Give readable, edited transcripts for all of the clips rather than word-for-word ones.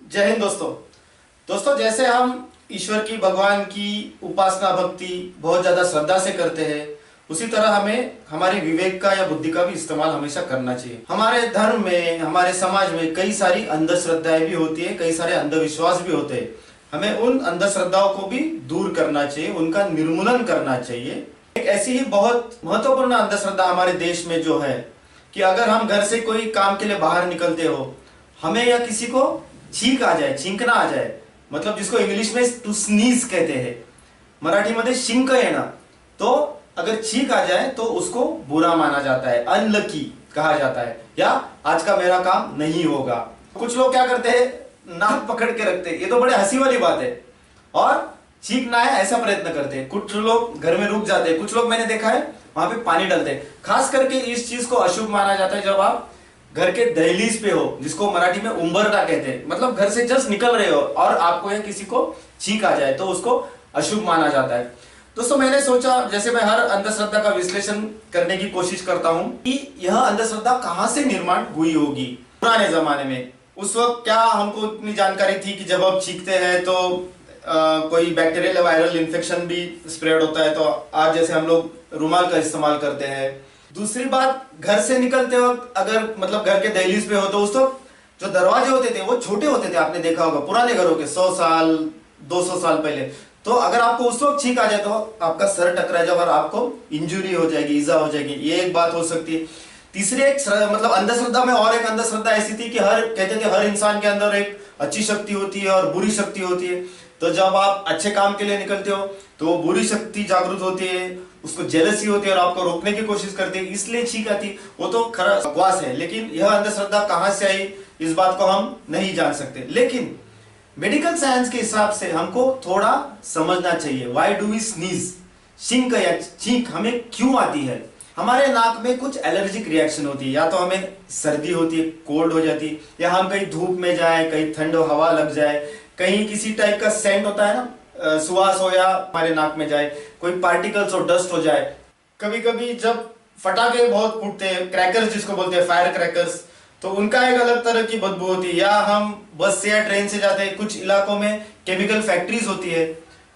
जय हिंद दोस्तों। जैसे हम ईश्वर की, भगवान की उपासना भक्ति बहुत ज्यादा श्रद्धा से करते हैं, उसी तरह हमें हमारे विवेक का या बुद्धि का भी इस्तेमाल हमेशा करना चाहिए। हमारे धर्म में, हमारे समाज में कई सारी अंधश्रद्धाएं भी होती है, कई सारे अंधविश्वास भी होते हैं। हमें उन अंधश्रद्धाओं को भी दूर करना चाहिए, उनका निर्मूलन करना चाहिए। एक ऐसी ही बहुत महत्वपूर्ण अंधश्रद्धा हमारे देश में जो है कि अगर हम घर से कोई काम के लिए बाहर निकलते हो, हमें या किसी को छींक आ जाए, छींकना आ जाए, मतलब जिसको इंग्लिश में टू स्नीज कहते हैं, मराठी में शिंक येना, तो अगर छींक आ जाए तो उसको बुरा माना जाता है, अनलकी कहा जाता है, या आज का मेरा काम नहीं होगा। कुछ लोग क्या करते हैं, नाक पकड़ के रखते हैं, ये तो बड़े हंसी वाली बात है, और छींकना है ऐसा प्रयत्न करते हैं। कुछ लोग घर में रुक जाते हैं, कुछ लोग मैंने देखा है वहां पे पानी डालते हैं। खास करके इस चीज को अशुभ माना जाता है जब आप घर के दहलीज पे हो, जिसको मराठी में उंबरठा कहते हैं, मतलब घर से जस्ट निकल रहे हो और आपको या किसी को छींक आ जाए तो उसको अशुभ माना जाता है। दोस्तों, मैंने सोचा, जैसे मैं हर अंधश्रद्धा का विश्लेषण करने की कोशिश करता हूं कि यह अंधश्रद्धा कहां से निर्माण हुई होगी। पुराने जमाने में उस वक्त क्या हमको इतनी जानकारी थी कि जब आप छींकते हैं तो कोई बैक्टीरियल वायरल इन्फेक्शन भी स्प्रेड होता है, तो आज जैसे हम लोग रुमाल का इस्तेमाल करते हैं। दूसरी बात, घर से निकलते वक्त अगर मतलब घर के दहलीज पे हो तो उस वक्त जो दरवाजे होते थे वो छोटे होते थे, आपने देखा होगा पुराने घरों के 100 साल 200 साल पहले। तो अगर आपको उस वक्त छींक आ जाए तो आपका सर टकरा जाए और आपको इंजुरी हो जाएगी, ईजा हो जाएगी, ये एक बात हो सकती है। तीसरी एक मतलब अंधश्रद्धा में और एक अंधश्रद्धा ऐसी थी कि कहते थे हर इंसान के अंदर एक अच्छी शक्ति होती है और बुरी शक्ति होती है। तो जब आप अच्छे काम के लिए निकलते हो तो वो बुरी शक्ति जागृत होती है, उसको जेलसी होती है और आपको रोकने की कोशिश करती है, इसलिए छींक आती। वो तो खरा बकवास है, लेकिन यह अंधश्रद्धा कहां से आई इस बात को हम नहीं जान सकते। लेकिन मेडिकल साइंस के हिसाब से हमको थोड़ा समझना चाहिए, व्हाई डू वी स्नीज, शिंक या छींक हमें क्यों आती है। हमारे नाक में कुछ एलर्जिक रिएक्शन होती है, या तो हमें सर्दी होती है, कोल्ड हो जाती है, या हम कहीं धूप में जाए, कहीं ठंड हवा लग जाए, कहीं किसी टाइप का सेंट होता है ना, सुवास हो या हमारे नाक में जाए, कोई पार्टिकल्स और डस्ट हो जाए। कभी कभी जब फटाके बहुत फूटते हैं, क्रैकर्स जिसको बोलते हैं, फायर क्रैकर्स, तो उनका एक अलग तरह की बदबू होती है। या हम बस से या ट्रेन से जाते हैं, कुछ इलाकों में केमिकल फैक्ट्रीज होती है,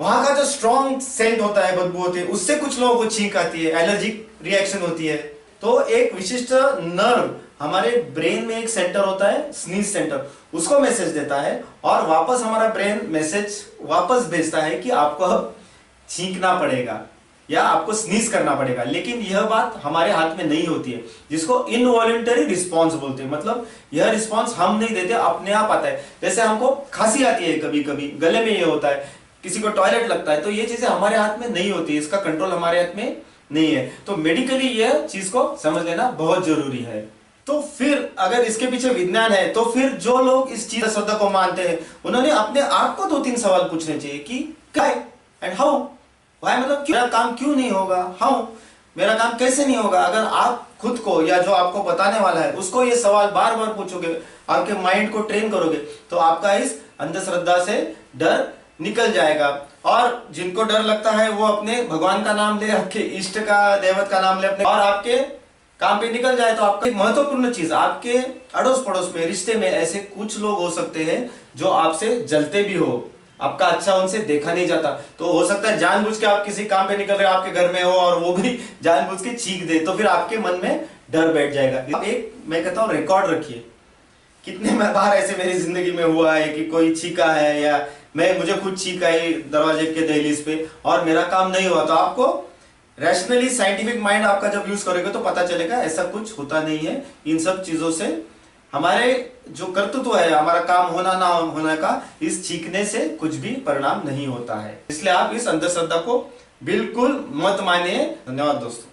वहां का जो स्ट्रॉन्ग सेंट होता है, बदबू होती है, उससे कुछ लोगों को छींक आती है, एलर्जिक रिएक्शन होती है। तो एक विशिष्ट नर्व हमारे ब्रेन में एक सेंटर होता है, स्नीज सेंटर, उसको मैसेज देता है और वापस हमारा ब्रेन मैसेज वापस भेजता है कि आपको अब छींकना पड़ेगा या आपको स्नीज करना पड़ेगा। लेकिन यह बात हमारे हाथ में नहीं होती है, जिसको इनवॉलंटरी रिस्पॉन्स बोलते हैं। मतलब यह रिस्पॉन्स हम नहीं देते, अपने आप आता है। जैसे हमको खांसी आती है, कभी कभी गले में ये होता है, किसी को टॉयलेट लगता है, तो ये चीजें हमारे हाथ में नहीं होती, इसका कंट्रोल हमारे हाथ में नहीं है। तो मेडिकली यह चीज को समझ लेना बहुत जरूरी है। तो फिर अगर इसके पीछे विज्ञान है, तो फिर जो लोग इस चीज श्रद्धा को मानते हैं, उन्होंने अपने आप को 2-3 सवाल पूछने चाहिए कि व्हाई एंड हाउ। व्हाई मतलब मेरा काम क्यों नहीं होगा, हाउ मेरा काम कैसे नहीं होगा। अगर आप खुद को या जो आपको बताने वाला है उसको ये सवाल बार बार पूछोगे, आपके माइंड को ट्रेन करोगे, तो आपका इस अंधश्रद्धा से डर निकल जाएगा। और जिनको डर लगता है वो अपने भगवान का नाम ले, आपके इष्ट का, देवत का नाम ले अपने, और आपके काम पे निकल जाए। तो आपका एक महत्वपूर्ण चीज, आपके अड़ोस पड़ोस में, रिश्ते में ऐसे कुछ लोग हो सकते हैं जो आपसे जलते भी हो, आपका अच्छा उनसे देखा नहीं जाता। तो हो सकता है जानबूझ के आप किसी काम पे निकल रहे हो, आपके घर में हो, और वो भी जानबूझ के छींक दे, तो फिर आपके मन में डर बैठ जाएगा। एक मैं कहता हूं रिकॉर्ड रखिए, कितने बार ऐसे मेरी जिंदगी में हुआ है कि कोई छींका है, या मुझे खुद छींक आई दरवाजे के दहलीज पे और मेरा काम नहीं हुआ। तो आपको रैशनली साइंटिफिक माइंड आपका जब यूज करोगे तो पता चलेगा ऐसा कुछ होता नहीं है। इन सब चीजों से हमारे जो कर्तृत्व है, हमारा काम होना ना होना का, इस छींकने से कुछ भी परिणाम नहीं होता है। इसलिए आप इस अंधश्रद्धा को बिल्कुल मत मानिए। धन्यवाद दोस्तों।